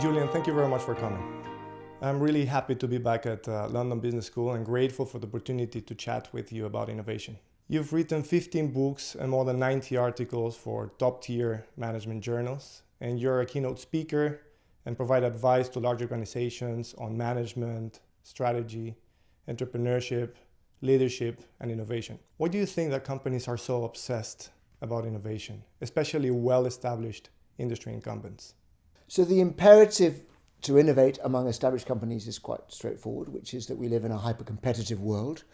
Julian, thank you very much for coming. I'm really happy to be back at London Business School and grateful for the opportunity to chat with you about innovation. You've written 15 books and more than 90 articles for top-tier management journals, and you're a keynote speaker and provide advice to large organizations on management, strategy, entrepreneurship, leadership, and innovation. Why do you think that companies are so obsessed about innovation, especially well-established industry incumbents? So the imperative to innovate among established companies is quite straightforward, which is that we live in a hyper-competitive world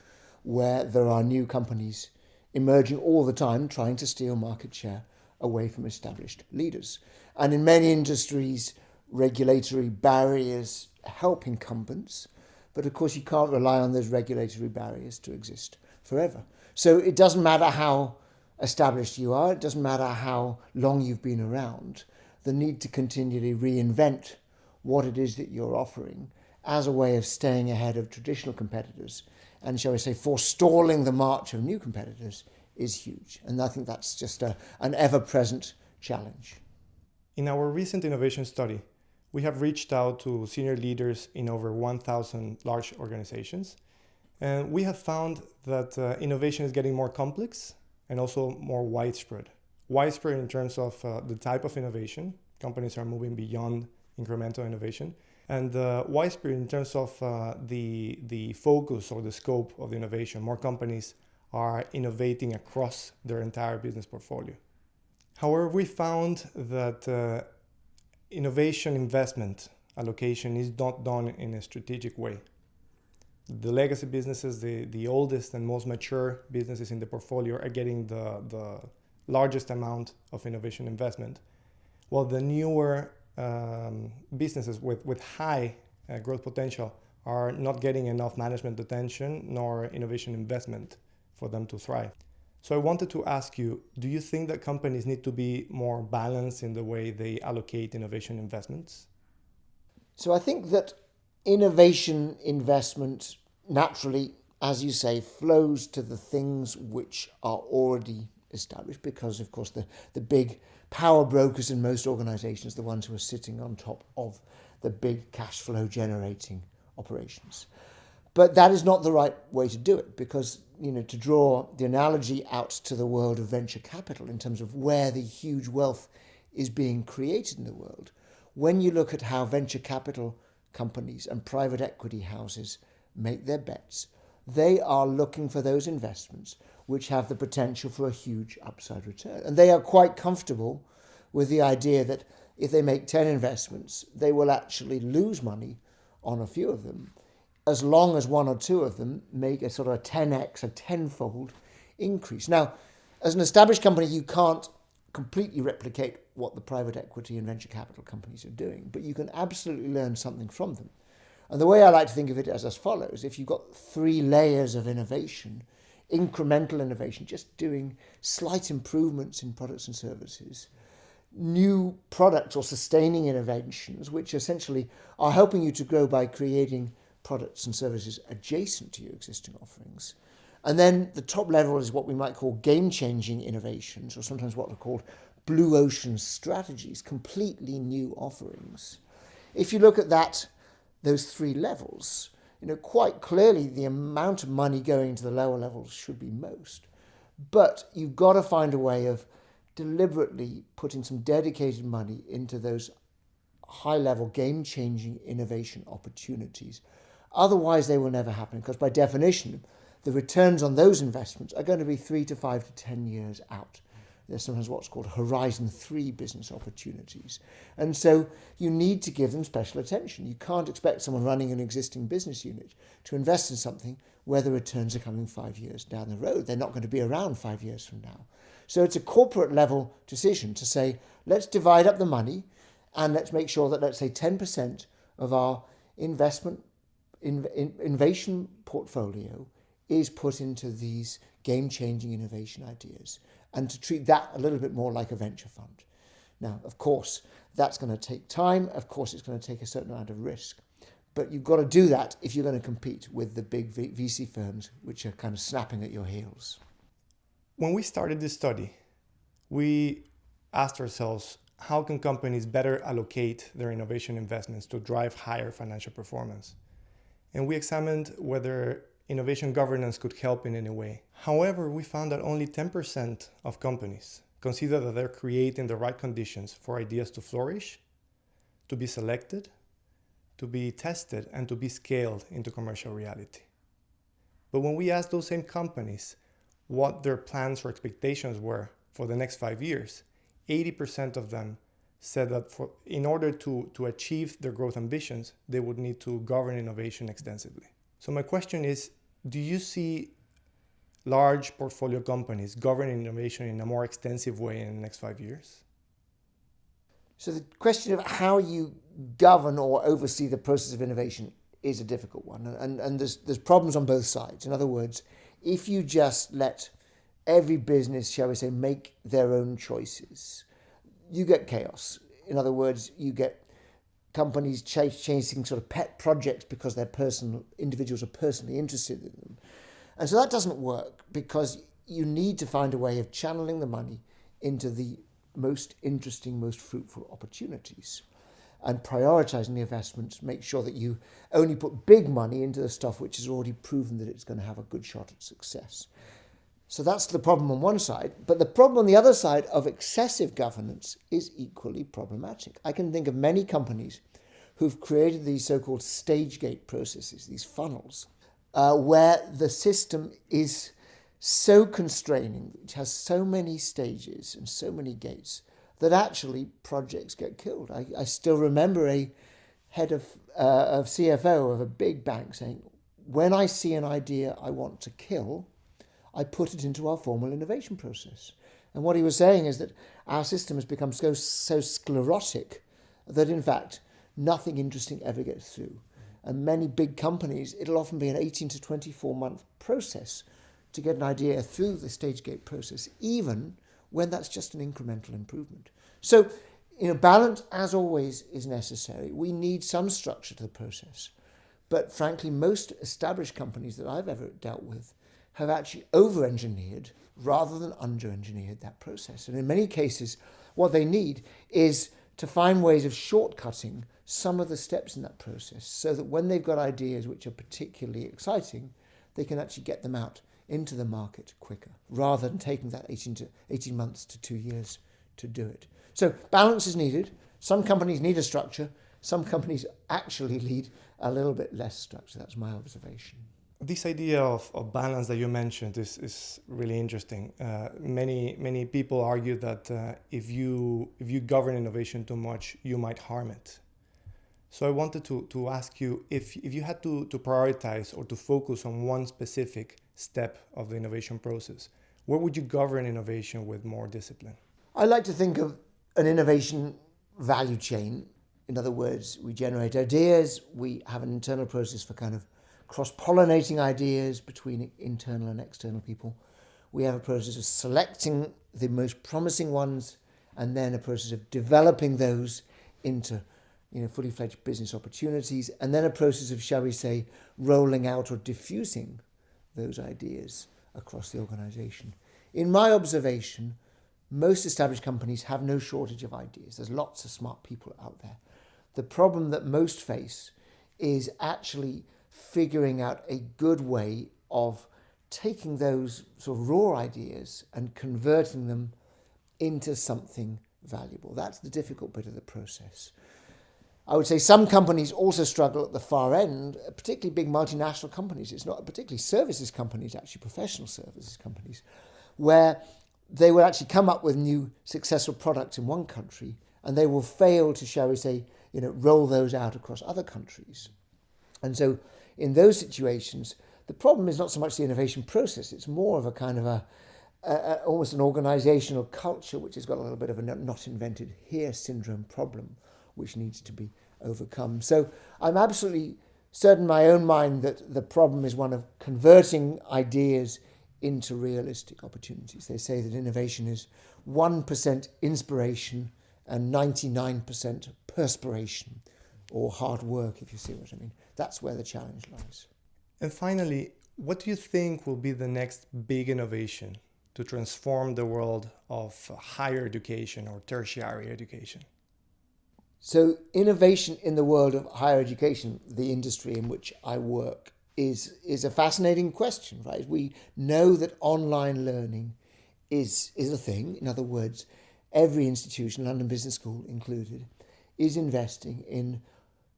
where there are new companies emerging all the time trying to steal market share away from established leaders. And in many industries, regulatory barriers help incumbents, but of course you can't rely on those regulatory barriers to exist forever. So it doesn't matter how established you are, it doesn't matter how long you've been around, the need to continually reinvent what it is that you're offering as a way of staying ahead of traditional competitors and, shall we say, forestalling the march of new competitors is huge. And I think that's just an ever-present challenge. In our recent innovation study, we have reached out to senior leaders in over 1,000 large organizations. And we have found that innovation is getting more complex and also more widespread. Widespread in terms of the type of innovation. Companies are moving beyond incremental innovation. And widespread in terms of the focus or the scope of the innovation. More companies are innovating across their entire business portfolio. However, we found that innovation investment allocation is not done in a strategic way. The legacy businesses, the oldest and most mature businesses in the portfolio are getting the largest amount of innovation investment, while the newer businesses with high growth potential are not getting enough management attention nor innovation investment for them to thrive. So I wanted to ask you, do you think that companies need to be more balanced in the way they allocate innovation investments? So I think that innovation investment naturally, as you say, flows to the things which are already established because, of course, the big power brokers in most organizations, the ones who are sitting on top of the big cash flow generating operations. But that is not the right way to do it because, to draw the analogy out to the world of venture capital in terms of where the huge wealth is being created in the world, when you look at how venture capital companies and private equity houses make their bets, they are looking for those investments which have the potential for a huge upside return. And they are quite comfortable with the idea that if they make 10 investments, they will actually lose money on a few of them, as long as one or two of them make a sort of a 10x, a tenfold increase. Now, as an established company, you can't completely replicate what the private equity and venture capital companies are doing, but you can absolutely learn something from them. And the way I like to think of it is as follows. If you've got 3 layers of innovation, incremental innovation, just doing slight improvements in products and services, new products or sustaining innovations, which essentially are helping you to grow by creating products and services adjacent to your existing offerings. And then the top level is what we might call game-changing innovations, or sometimes what are called blue ocean strategies, completely new offerings. If you look at those 3 levels, quite clearly the amount of money going to the lower levels should be most. But you've got to find a way of deliberately putting some dedicated money into those high-level game-changing innovation opportunities. Otherwise, they will never happen, because by definition, the returns on those investments are going to be 3 to 5 to 10 years out. There's sometimes what's called Horizon 3 business opportunities. And so you need to give them special attention. You can't expect someone running an existing business unit to invest in something where the returns are coming 5 years down the road. They're not going to be around 5 years from now. So it's a corporate level decision to say, let's divide up the money and let's make sure that, let's say, 10% of our innovation portfolio is put into these game-changing innovation ideas, and to treat that a little bit more like a venture fund. Now, of course, that's going to take time. Of course, it's going to take a certain amount of risk. But you've got to do that if you're going to compete with the big VC firms, which are kind of snapping at your heels. When we started this study, we asked ourselves, how can companies better allocate their innovation investments to drive higher financial performance. And we examined whether innovation governance could help in any way. However, we found that only 10% of companies consider that they're creating the right conditions for ideas to flourish, to be selected, to be tested, and to be scaled into commercial reality. But when we asked those same companies what their plans or expectations were for the next 5 years, 80% of them said that in order to achieve their growth ambitions, they would need to govern innovation extensively. So my question is, do you see large portfolio companies governing innovation in a more extensive way in the next 5 years? So the question of how you govern or oversee the process of innovation is a difficult one. And there's problems on both sides. In other words, if you just let every business, shall we say, make their own choices, you get chaos. In other words, you get companies chasing sort of pet projects because individuals are personally interested in them. And so that doesn't work, because you need to find a way of channeling the money into the most interesting, most fruitful opportunities, and prioritizing the investments, make sure that you only put big money into the stuff which has already proven that it's going to have a good shot at success. So that's the problem on one side. But the problem on the other side of excessive governance is equally problematic. I can think of many companies who've created these so-called stage gate processes, these funnels, where the system is so constraining, it has so many stages and so many gates, that actually projects get killed. I still remember a head of CFO of a big bank saying, when I see an idea I want to kill, I put it into our formal innovation process. And what he was saying is that our system has become so sclerotic that, in fact, nothing interesting ever gets through. And many big companies, it'll often be an 18 to 24 month process to get an idea through the stage gate process, even when that's just an incremental improvement. So, balance, as always, is necessary. We need some structure to the process. But frankly, most established companies that I've ever dealt with have actually over-engineered rather than under-engineered that process. And in many cases, what they need is to find ways of shortcutting some of the steps in that process, so that when they've got ideas which are particularly exciting, they can actually get them out into the market quicker, rather than taking that 18 months to 2 years to do it. So balance is needed. Some companies need a structure. Some companies actually need a little bit less structure. That's my observation. This idea of balance that you mentioned is really interesting. Many people argue that if you govern innovation too much, you might harm it. So I wanted to ask you, if you had to prioritize or to focus on one specific step of the innovation process, where would you govern innovation with more discipline? I like to think of an innovation value chain. In other words, we generate ideas, we have an internal process for kind of cross-pollinating ideas between internal and external people. We have a process of selecting the most promising ones, and then a process of developing those into fully fledged business opportunities, and then a process of, shall we say, rolling out or diffusing those ideas across the organization. In my observation, most established companies have no shortage of ideas. There's lots of smart people out there. The problem that most face is actually figuring out a good way of taking those sort of raw ideas and converting them into something valuable. That's the difficult bit of the process. I would say some companies also struggle at the far end, particularly big multinational companies. It's not particularly services companies, actually professional services companies, where they will actually come up with new successful products in one country, and they will fail to, shall we say, roll those out across other countries. And so in those situations, the problem is not so much the innovation process, it's more of a kind of almost an organizational culture which has got a little bit of a not invented here syndrome problem, which needs to be overcome. So I'm absolutely certain in my own mind that the problem is one of converting ideas into realistic opportunities. They say that innovation is 1% inspiration and 99% perspiration, or hard work, if you see what I mean. That's where the challenge lies. And finally, what do you think will be the next big innovation to transform the world of higher education or tertiary education? So innovation in the world of higher education, the industry in which I work, is a fascinating question, right? We know that online learning is a thing. In other words, every institution, London Business School included, is investing in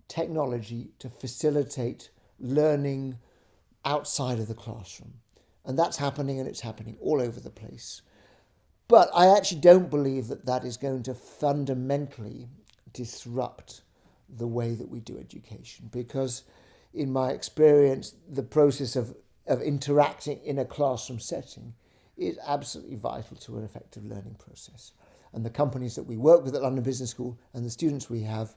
technology to facilitate learning outside of the classroom. And that's happening, and it's happening all over the place. But I actually don't believe that that is going to fundamentally disrupt the way that we do education, because in my experience, the process of interacting in a classroom setting is absolutely vital to an effective learning process. And the companies that we work with at London Business School and the students we have,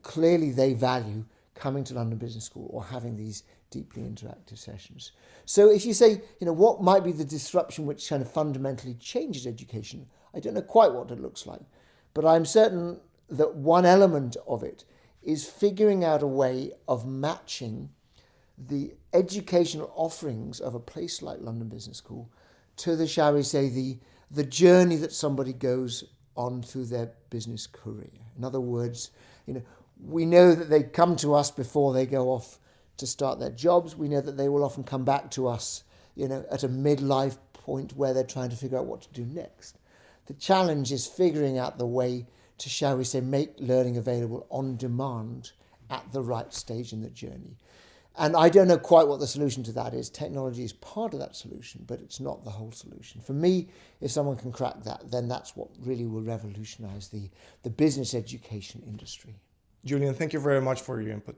clearly they value coming to London Business School or having these deeply interactive sessions. So if you say, what might be the disruption which kind of fundamentally changes education, I don't know quite what it looks like, but I'm certain that one element of it is figuring out a way of matching the educational offerings of a place like London Business School to the, shall we say, the journey that somebody goes on through their business career. In other words, we know that they come to us before they go off to start their jobs. We know that they will often come back to us, at a midlife point where they're trying to figure out what to do next. The challenge is figuring out the way to, shall we say, make learning available on demand at the right stage in the journey. And I don't know quite what the solution to that is. Technology is part of that solution, but it's not the whole solution. For me, if someone can crack that, then that's what really will revolutionize the business education industry. Julian, thank you very much for your input.